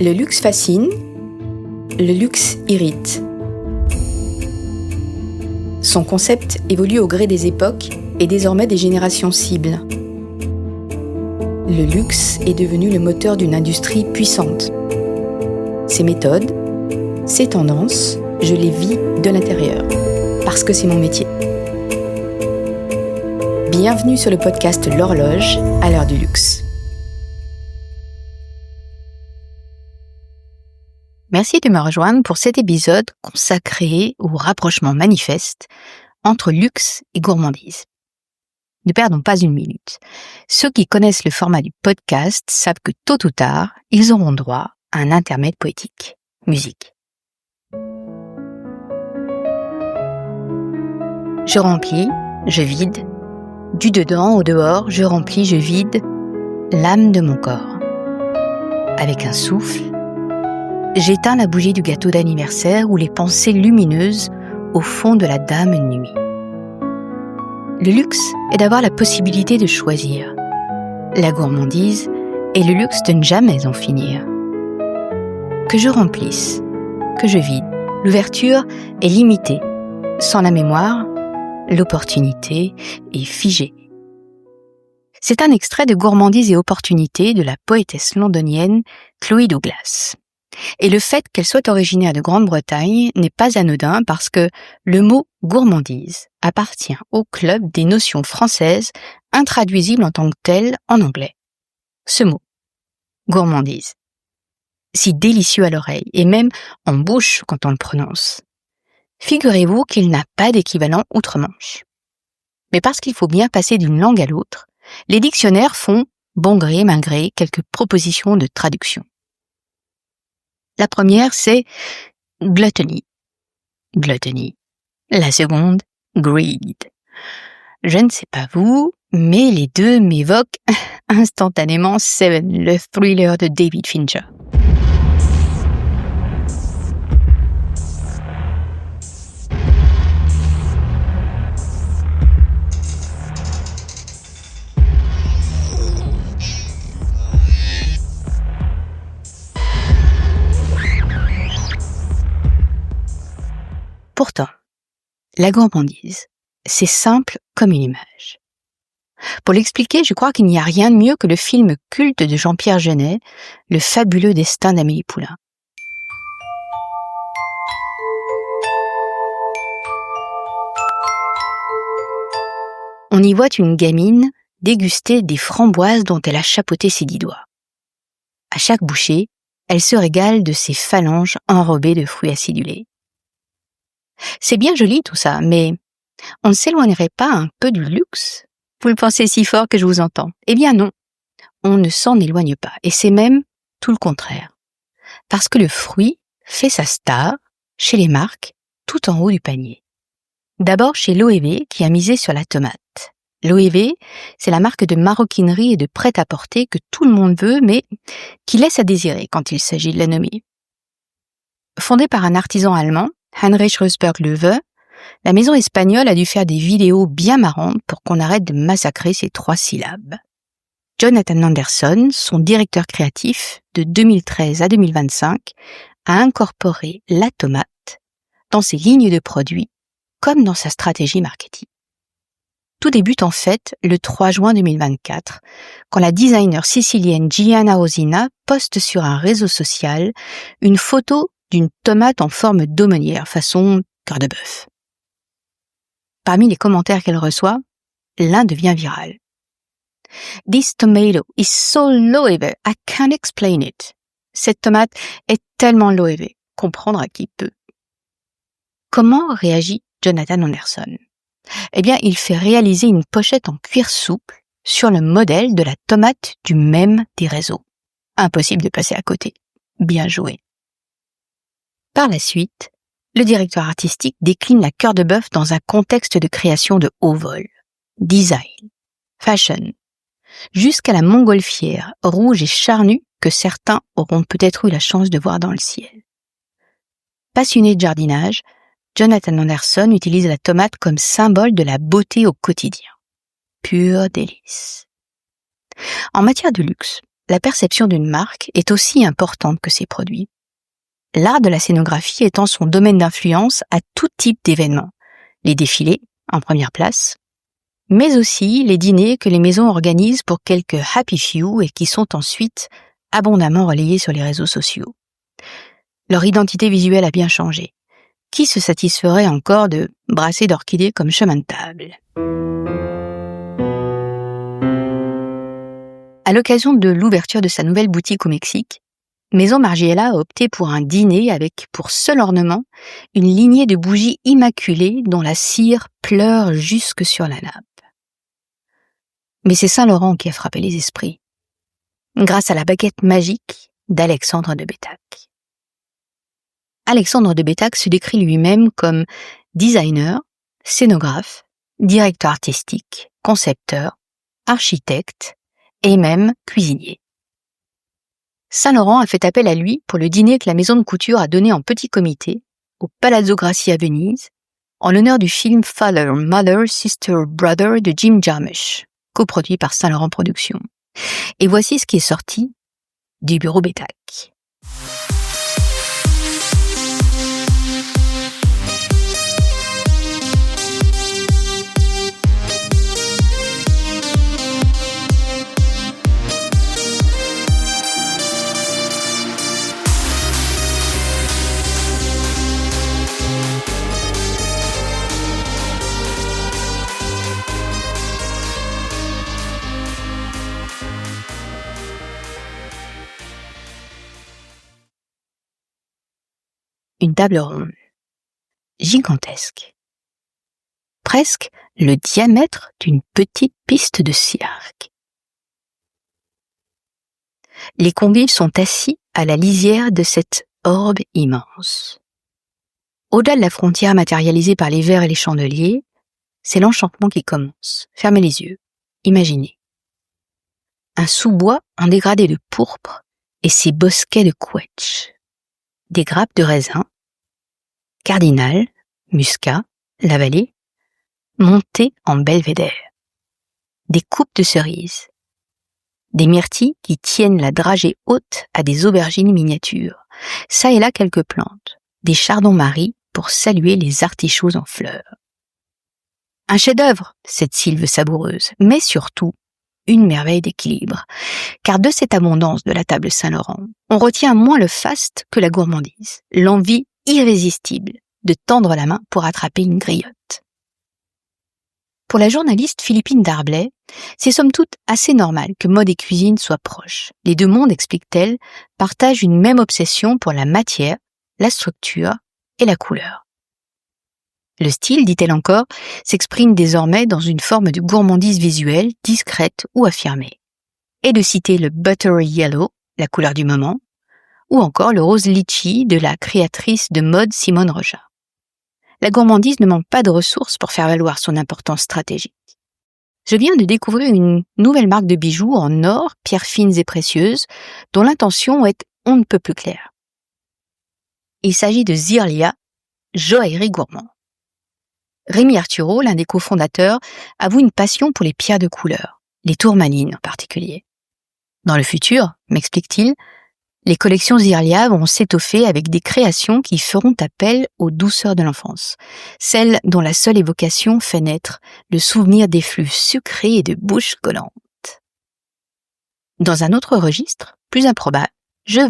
Le luxe fascine, le luxe irrite. Son concept évolue au gré des époques et désormais des générations cibles. Le luxe est devenu le moteur d'une industrie puissante. Ses méthodes, ses tendances, je les vis de l'intérieur, parce que c'est mon métier. Bienvenue sur le podcast L'Horloge à l'heure du luxe. Merci de me rejoindre pour cet épisode consacré au rapprochement manifeste entre luxe et gourmandise. Ne perdons pas une minute. Ceux qui connaissent le format du podcast savent que tôt ou tard, ils auront droit à un intermède poétique. Musique. Je remplis, je vide. Du dedans au dehors, je remplis, je vide l'âme de mon corps. Avec un souffle, j'éteins la bougie du gâteau d'anniversaire ou les pensées lumineuses au fond de la dame nuit. Le luxe est d'avoir la possibilité de choisir. La gourmandise est le luxe de ne jamais en finir. Que je remplisse, que je vide, l'ouverture est limitée. Sans la mémoire, l'opportunité est figée. C'est un extrait de Gourmandise et opportunité de la poétesse londonienne Chloé Douglas. Et le fait qu'elle soit originaire de Grande-Bretagne n'est pas anodin parce que le mot gourmandise appartient au club des notions françaises intraduisibles en tant que telles en anglais. Ce mot, gourmandise, si délicieux à l'oreille et même en bouche quand on le prononce. Figurez-vous qu'il n'a pas d'équivalent outre-Manche. Mais parce qu'il faut bien passer d'une langue à l'autre, les dictionnaires font, bon gré mal gré, quelques propositions de traduction. La première, c'est gluttony. Gluttony. La seconde, greed. Je ne sais pas vous, mais les deux m'évoquent instantanément Seven, le thriller de David Fincher. Pourtant, la gourmandise, c'est simple comme une image. Pour l'expliquer, je crois qu'il n'y a rien de mieux que le film culte de Jean-Pierre Jeunet, Le fabuleux destin d'Amélie Poulain. On y voit une gamine déguster des framboises dont elle a chapeauté ses 10 doigts. À chaque bouchée, elle se régale de ses phalanges enrobées de fruits acidulés. C'est bien joli tout ça, mais on ne s'éloignerait pas un peu du luxe? Vous le pensez si fort que je vous entends. Eh bien non, on ne s'en éloigne pas, et c'est même tout le contraire. Parce que le fruit fait sa star chez les marques tout en haut du panier. D'abord chez Loewe qui a misé sur la tomate. Loewe, c'est la marque de maroquinerie et de prêt-à-porter que tout le monde veut, mais qui laisse à désirer quand il s'agit de la nommer. Fondée par un artisan allemand, Heinrich Rösberg-Loewe, la maison espagnole a dû faire des vidéos bien marrantes pour qu'on arrête de massacrer ces 3 syllabes. Jonathan Anderson, son directeur créatif, de 2013 à 2025, a incorporé la tomate dans ses lignes de produits comme dans sa stratégie marketing. Tout débute en fait le 3 juin 2024, quand la designer sicilienne Gianna Rosina poste sur un réseau social une photo d'une tomate en forme d'aumônière, façon cœur de bœuf. Parmi les commentaires qu'elle reçoit, l'un devient viral. This tomato is so Loewe, I can't explain it. Cette tomate est tellement Loewe, comprendre à qui peut. Comment réagit Jonathan Anderson? Eh bien, il fait réaliser une pochette en cuir souple sur le modèle de la tomate du même des réseaux. Impossible de passer à côté. Bien joué. Par la suite, le directeur artistique décline la cœur de bœuf dans un contexte de création de haut vol, design, fashion, jusqu'à la montgolfière rouge et charnue que certains auront peut-être eu la chance de voir dans le ciel. Passionné de jardinage, Jonathan Anderson utilise la tomate comme symbole de la beauté au quotidien. Pur délice. En matière de luxe, la perception d'une marque est aussi importante que ses produits. L'art de la scénographie étend son domaine d'influence à tout type d'événements. Les défilés, en première place, mais aussi les dîners que les maisons organisent pour quelques happy few et qui sont ensuite abondamment relayés sur les réseaux sociaux. Leur identité visuelle a bien changé. Qui se satisferait encore de brasser d'orchidées comme chemin de table ? À l'occasion de l'ouverture de sa nouvelle boutique au Mexique, Maison Margiela a opté pour un dîner avec, pour seul ornement, une lignée de bougies immaculées dont la cire pleure jusque sur la nappe. Mais c'est Saint-Laurent qui a frappé les esprits, grâce à la baguette magique d'Alexandre de Béthac. Alexandre de Béthac se décrit lui-même comme designer, scénographe, directeur artistique, concepteur, architecte et même cuisinier. Saint-Laurent a fait appel à lui pour le dîner que la maison de couture a donné en petit comité au Palazzo Grassi à Venise, en l'honneur du film Father, Mother, Sister, Brother de Jim Jarmusch, coproduit par Saint-Laurent Productions. Et voici ce qui est sorti du bureau Béthac. Une table ronde, gigantesque, presque le diamètre d'une petite piste de cirque. Les convives sont assis à la lisière de cette orbe immense. Au-delà de la frontière matérialisée par les verres et les chandeliers, c'est l'enchantement qui commence. Fermez les yeux, imaginez. Un sous-bois en dégradé de pourpre et ses bosquets de quetch. Des grappes de raisin, cardinal, muscat, la vallée, montées en belvédère. Des coupes de cerises. Des myrtilles qui tiennent la dragée haute à des aubergines miniatures. Ça et là quelques plantes. Des chardons-maries pour saluer les artichauts en fleurs. Un chef-d'œuvre, cette sylve savoureuse, mais surtout une merveille d'équilibre. Car de cette abondance de la table Saint-Laurent, on retient moins le faste que la gourmandise, l'envie irrésistible de tendre la main pour attraper une griotte. Pour la journaliste Philippine Darblay, c'est somme toute assez normal que mode et cuisine soient proches. Les deux mondes, explique-t-elle, partagent une même obsession pour la matière, la structure et la couleur. Le style, dit-elle encore, s'exprime désormais dans une forme de gourmandise visuelle, discrète ou affirmée. Et de citer le buttery yellow, la couleur du moment, ou encore le rose litchi de la créatrice de mode Simone Roja. La gourmandise ne manque pas de ressources pour faire valoir son importance stratégique. Je viens de découvrir une nouvelle marque de bijoux en or, pierres fines et précieuses, dont l'intention est on ne peut plus claire. Il s'agit de Zirlia, joaillerie gourmand. Rémi Arturo, l'un des cofondateurs, avoue une passion pour les pierres de couleur, les tourmalines en particulier. Dans le futur, m'explique-t-il, les collections Zirlia vont s'étoffer avec des créations qui feront appel aux douceurs de l'enfance, celles dont la seule évocation fait naître le souvenir des flux sucrés et de bouches collantes. Dans un autre registre, plus improbable, je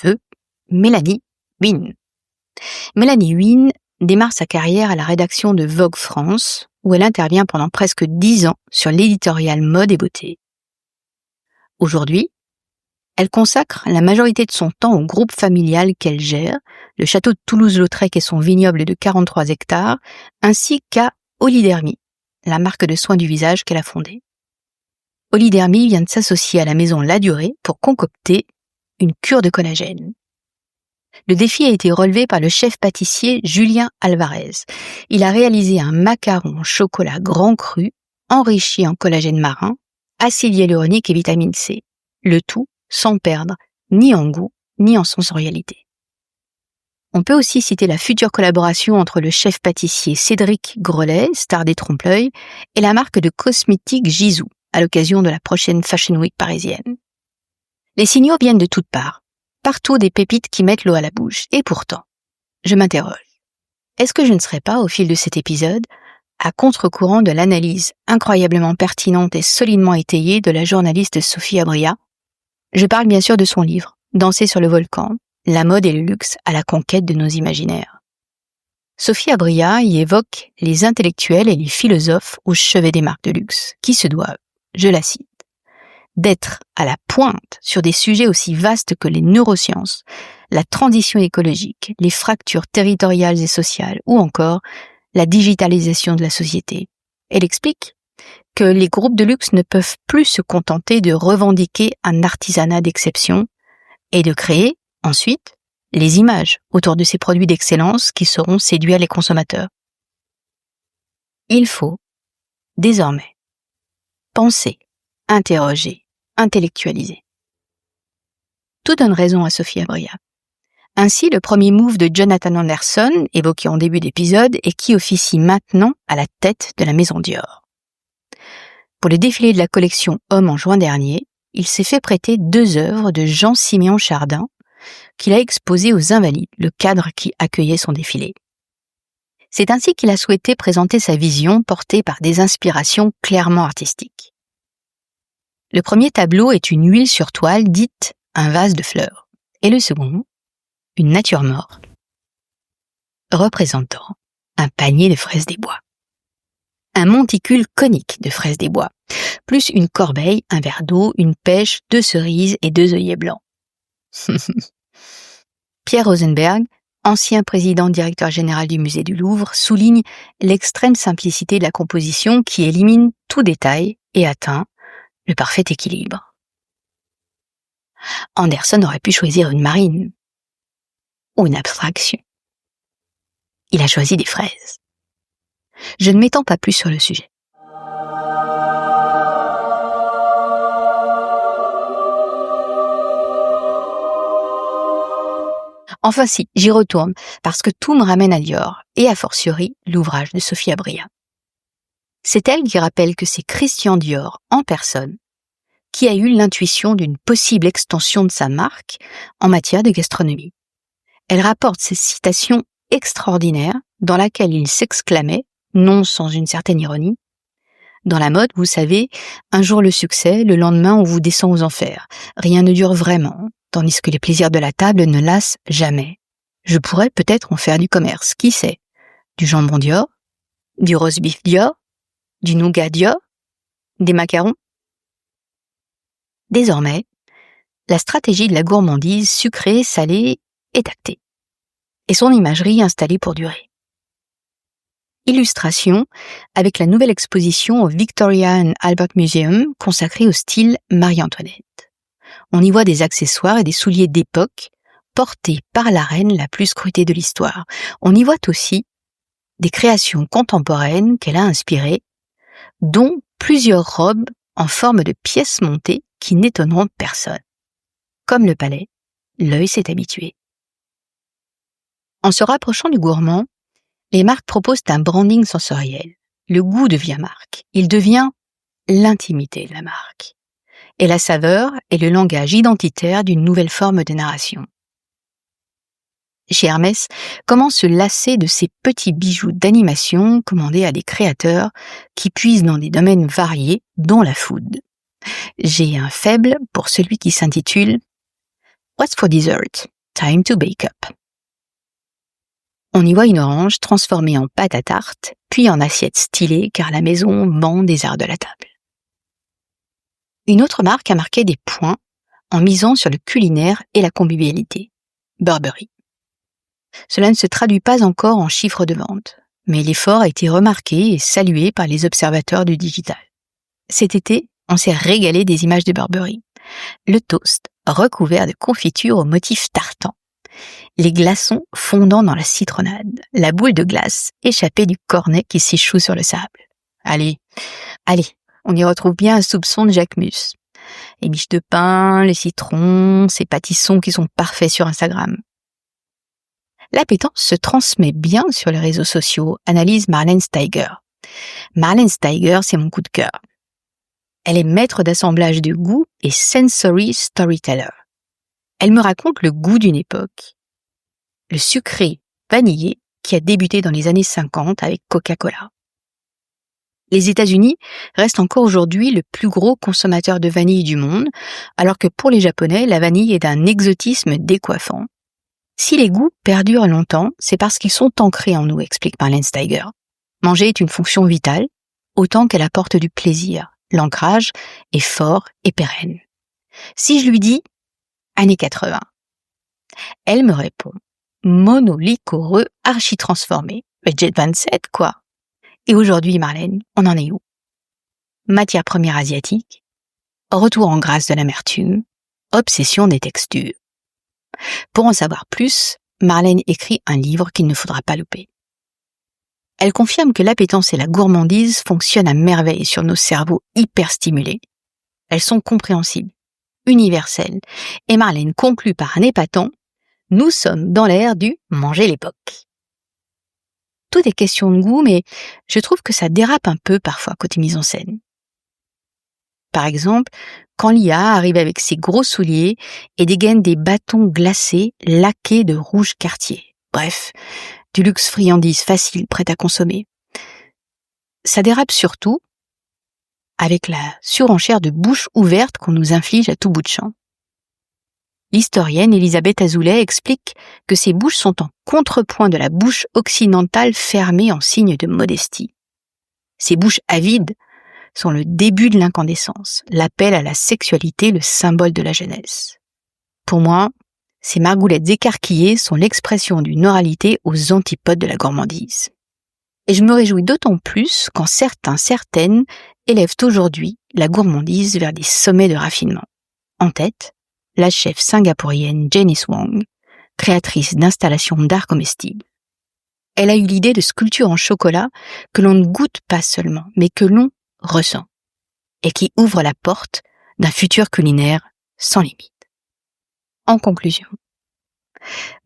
veux Mélanie Huynh. Mélanie Huynh démarre sa carrière à la rédaction de Vogue France, où elle intervient pendant presque 10 ans sur l'éditorial mode et beauté. Aujourd'hui, elle consacre la majorité de son temps au groupe familial qu'elle gère, le château de Toulouse-Lautrec et son vignoble de 43 hectares, ainsi qu'à Olidermie, la marque de soins du visage qu'elle a fondée. Olidermie vient de s'associer à la maison Ladurée pour concocter une cure de collagène. Le défi a été relevé par le chef pâtissier Julien Alvarez. Il a réalisé un macaron au chocolat grand cru, enrichi en collagène marin, acide hyaluronique et vitamine C. Le tout sans perdre ni en goût, ni en sensorialité. On peut aussi citer la future collaboration entre le chef pâtissier Cédric Grelet, star des trompe-l'œil, et la marque de cosmétiques Gisou, à l'occasion de la prochaine Fashion Week parisienne. Les signaux viennent de toutes parts, partout des pépites qui mettent l'eau à la bouche. Et pourtant, je m'interroge. Est-ce que je ne serais pas, au fil de cet épisode, à contre-courant de l'analyse incroyablement pertinente et solidement étayée de la journaliste Sophie Abriat? Je parle bien sûr de son livre, Danser sur le volcan, la mode et le luxe à la conquête de nos imaginaires. Sophie Abriat y évoque les intellectuels et les philosophes au chevet des marques de luxe, qui se doivent, je la cite, d'être à la pointe sur des sujets aussi vastes que les neurosciences, la transition écologique, les fractures territoriales et sociales ou encore la digitalisation de la société. Elle explique que les groupes de luxe ne peuvent plus se contenter de revendiquer un artisanat d'exception et de créer, ensuite, les images autour de ces produits d'excellence qui sauront séduire les consommateurs. Il faut, désormais, penser, interroger, intellectualiser. Tout donne raison à Sophie Abriat. Ainsi, le premier move de Jonathan Anderson, évoqué en début d'épisode, et qui officie maintenant à la tête de la maison Dior. Pour le défilé de la collection Homme en juin dernier, il s'est fait prêter 2 œuvres de Jean-Siméon Chardin, qu'il a exposées aux Invalides, le cadre qui accueillait son défilé. C'est ainsi qu'il a souhaité présenter sa vision portée par des inspirations clairement artistiques. Le premier tableau est une huile sur toile dite un vase de fleurs, et le second, une nature morte, représentant un panier de fraises des bois. Un monticule conique de fraises des bois, plus une corbeille, un verre d'eau, une pêche, 2 cerises et 2 œillets blancs. Pierre Rosenberg, ancien président directeur général du musée du Louvre, souligne l'extrême simplicité de la composition qui élimine tout détail et atteint le parfait équilibre. Anderson aurait pu choisir une marine ou une abstraction. Il a choisi des fraises. Je ne m'étends pas plus sur le sujet. Enfin si, j'y retourne, parce que tout me ramène à Dior, et a fortiori l'ouvrage de Sophie Abriat. C'est elle qui rappelle que c'est Christian Dior, en personne, qui a eu l'intuition d'une possible extension de sa marque en matière de gastronomie. Elle rapporte ces citations extraordinaires dans laquelle il s'exclamait, non sans une certaine ironie, « Dans la mode, vous savez, un jour le succès, le lendemain on vous descend aux enfers. Rien ne dure vraiment, tandis que les plaisirs de la table ne lassent jamais. Je pourrais peut-être en faire du commerce, qui sait? Du jambon Dior, du roast beef Dior, du nougat Dior, des macarons ?» Désormais, la stratégie de la gourmandise sucrée, salée est actée, et son imagerie installée pour durer. Illustration avec la nouvelle exposition au Victoria and Albert Museum consacrée au style Marie-Antoinette. On y voit des accessoires et des souliers d'époque portés par la reine la plus scrutée de l'histoire. On y voit aussi des créations contemporaines qu'elle a inspirées, dont plusieurs robes en forme de pièces montées qui n'étonneront personne. Comme le palais, l'œil s'est habitué. En se rapprochant du gourmand, les marques proposent un branding sensoriel. Le goût devient marque. Il devient l'intimité de la marque. Et la saveur est le langage identitaire d'une nouvelle forme de narration. Chez Hermès, comment se lasser de ces petits bijoux d'animation commandés à des créateurs qui puisent dans des domaines variés, dont la food. J'ai un faible pour celui qui s'intitule « What's for dessert? Time to bake up ». On y voit une orange transformée en pâte à tarte, puis en assiette stylée car la maison ment des arts de la table. Une autre marque a marqué des points en misant sur le culinaire et la convivialité. Burberry. Cela ne se traduit pas encore en chiffres de vente, mais l'effort a été remarqué et salué par les observateurs du digital. Cet été, on s'est régalé des images de Burberry. Le toast recouvert de confiture au motif tartan. Les glaçons fondant dans la citronnade, la boule de glace échappée du cornet qui s'échoue sur le sable. Allez, on y retrouve bien un soupçon de Jacquemus. Les miches de pain, les citrons, ces pâtissons qui sont parfaits sur Instagram. L'appétence se transmet bien sur les réseaux sociaux, analyse Marlène Steiger. Marlène Steiger, c'est mon coup de cœur. Elle est maître d'assemblage de goût et sensory storyteller. Elle me raconte le goût d'une époque, le sucré vanillé qui a débuté dans les années 50 avec Coca-Cola. Les États-Unis restent encore aujourd'hui le plus gros consommateur de vanille du monde, alors que pour les Japonais, la vanille est d'un exotisme décoiffant. Si les goûts perdurent longtemps, c'est parce qu'ils sont ancrés en nous, explique Marlene Steiger. Manger est une fonction vitale, autant qu'elle apporte du plaisir. L'ancrage est fort et pérenne. Si je lui dis années 80, elle me répond monoliquoreux archi-transformé. Jet 27, quoi. Et aujourd'hui, Marlène, on en est où? Matière première asiatique, retour en grâce de l'amertume, obsession des textures. Pour en savoir plus, Marlène écrit un livre qu'il ne faudra pas louper. Elle confirme que l'appétence et la gourmandise fonctionnent à merveille sur nos cerveaux hyperstimulés. Elles sont compréhensibles, universelles, et Marlène conclut par un épatant « Nous sommes dans l'ère du « manger l'époque ». Tout est question de goût, mais je trouve que ça dérape un peu parfois côté mise en scène. Par exemple, quand l'IA arrive avec ses gros souliers et dégaine des bâtons glacés laqués de rouge Cartier. Bref, du luxe friandise facile, prête à consommer. Ça dérape surtout avec la surenchère de bouche ouverte qu'on nous inflige à tout bout de champ. L'historienne Elisabeth Azoulay explique que ces bouches sont en contrepoint de la bouche occidentale fermée en signe de modestie. Ces bouches avides sont le début de l'incandescence, l'appel à la sexualité, le symbole de la jeunesse. Pour moi, ces margoulettes écarquillées sont l'expression d'une oralité aux antipodes de la gourmandise. Et je me réjouis d'autant plus quand certaines élèvent aujourd'hui la gourmandise vers des sommets de raffinement. En tête, la chef singapourienne Janice Wong, créatrice d'installations d'art comestible. Elle a eu l'idée de sculptures en chocolat que l'on ne goûte pas seulement, mais que l'on ressent, et qui ouvre la porte d'un futur culinaire sans limite. En conclusion,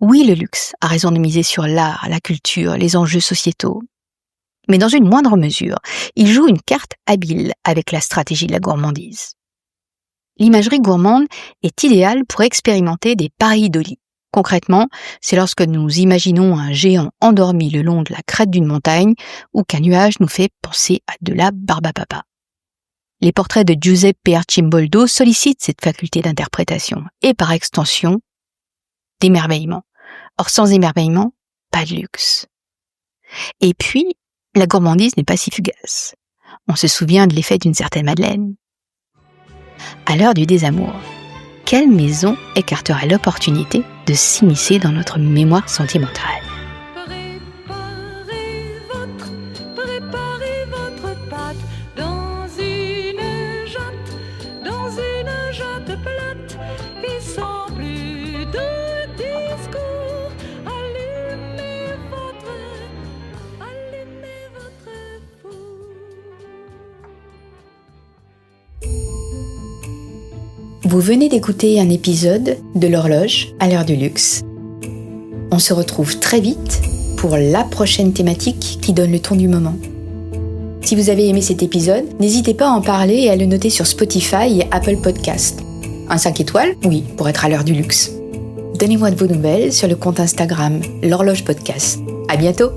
oui, le luxe a raison de miser sur l'art, la culture, les enjeux sociétaux, mais dans une moindre mesure, il joue une carte habile avec la stratégie de la gourmandise. L'imagerie gourmande est idéale pour expérimenter des pareidolies. Concrètement, c'est lorsque nous imaginons un géant endormi le long de la crête d'une montagne ou qu'un nuage nous fait penser à de la barbapapa. Les portraits de Giuseppe Arcimboldo sollicitent cette faculté d'interprétation et par extension, d'émerveillement. Or sans émerveillement, pas de luxe. Et puis, la gourmandise n'est pas si fugace. On se souvient de l'effet d'une certaine Madeleine. À l'heure du désamour, quelle maison écarterait l'opportunité de s'immiscer dans notre mémoire sentimentale? Préparez votre pâte dans une jatte plate et sans plus de discours. Allumez votre four. Vous venez d'écouter un épisode de l'horloge à l'heure du luxe. On se retrouve très vite pour la prochaine thématique qui donne le ton du moment. Si vous avez aimé cet épisode, n'hésitez pas à en parler et à le noter sur Spotify et Apple Podcast. Un 5 étoiles, oui, pour être à l'heure du luxe. Donnez-moi de vos nouvelles sur le compte Instagram, l'horloge podcast. À bientôt!